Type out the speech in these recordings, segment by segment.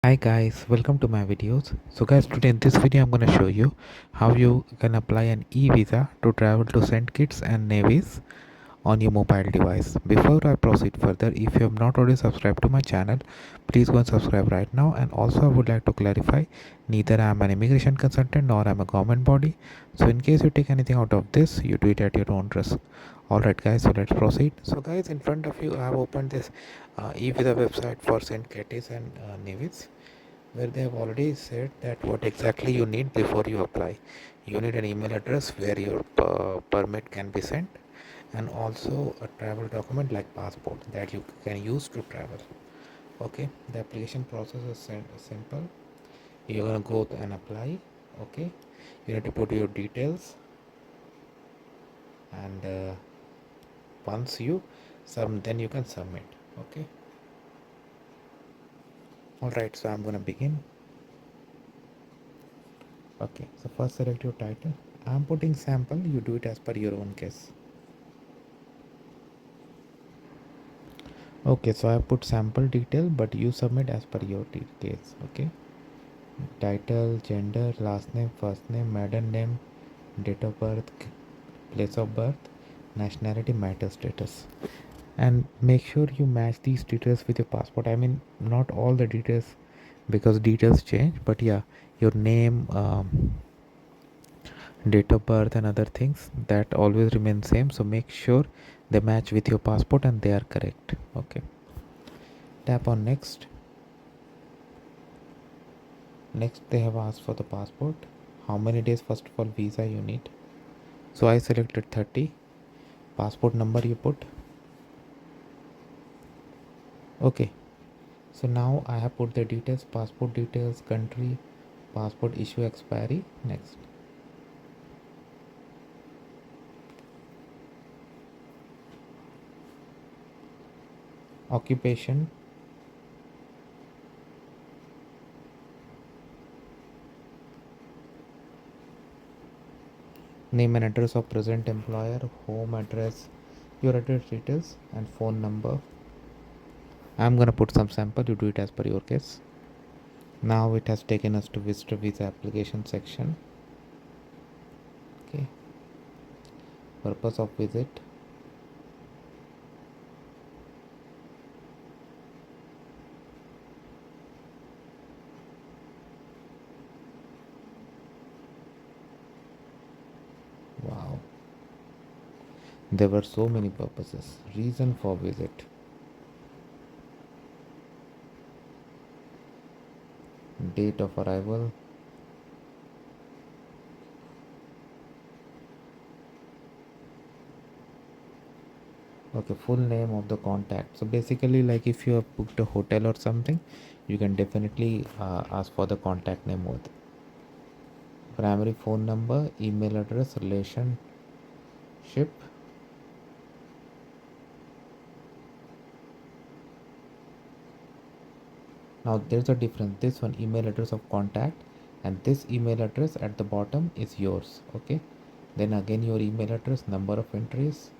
Hi guys, welcome to my videos. So guys, today in this video I'm going to show you how you can apply an e-visa to travel to St Kitts and Nevis on your mobile device. Before I proceed further, if you have not already subscribed to my channel, please go and subscribe right now. And also I would like to clarify, neither I am an immigration consultant nor I am a government body. So in case you take anything out of this, you do it at your own risk. Alright guys, so let's proceed. So guys, in front of you I have opened this e-visa website for St Kitts and Nevis, where they have already said that what exactly you need before you apply. You need an email address where your permit can be sent, and also a travel document like passport that you can use to travel. Okay, the application process is simple. You're gonna go and apply. Okay, you need to put your details, and once you then you can submit. Okay, all right, so I'm gonna begin. Okay, so first select your title. I'm putting sample, you do it as per your own case. Okay, so I put sample detail, but you submit as per your case. Okay, title, gender, last name, first name, maiden name, date of birth, place of birth, nationality, marital status, and make sure you match these details with your passport. I mean, not all the details, because details change, but yeah, your name, date of birth and other things, that always remain same. So make sure they match with your passport and they are correct. Okay, tap on next. Next they have asked for the passport. How many days first of all visa you need? So I selected 30. Passport number you put. Okay, so now I have put the details, passport details, country, passport issue expiry. Next. Occupation, name and address of present employer, home address, your address details, and phone number. I'm gonna put some sample, you do it as per your case. Now it has taken us to visitor visa application section. Okay, purpose of visit, wow, there were so many purposes. Reason for visit, date of arrival, okay, full name of the contact. So basically, like if you have booked a hotel or something, you can definitely ask for the contact name with primary phone number, email address, relationship. Now there's a difference. This one email address of contact, and this email address at the bottom is yours. Okay, then again your email address, number of entries,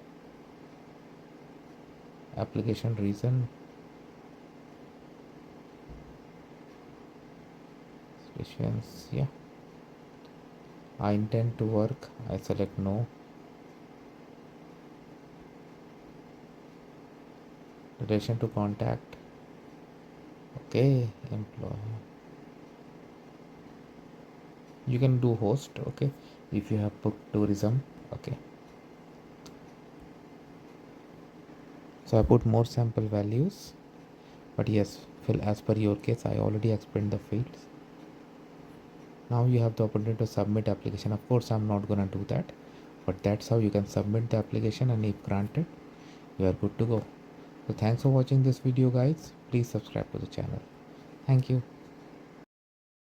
application reason, stations. Yeah, I intend to work, I select no. Relation to contact, okay, employer. You can do host, okay, if you have booked tourism. Okay, so I put more sample values, but yes, fill as per your case. I already explained the fields. Now you have the opportunity to submit application. Of course I'm not gonna do that, but that's how you can submit the application, and if granted, you are good to go. So thanks for watching this video guys. Please subscribe to the channel. Thank you.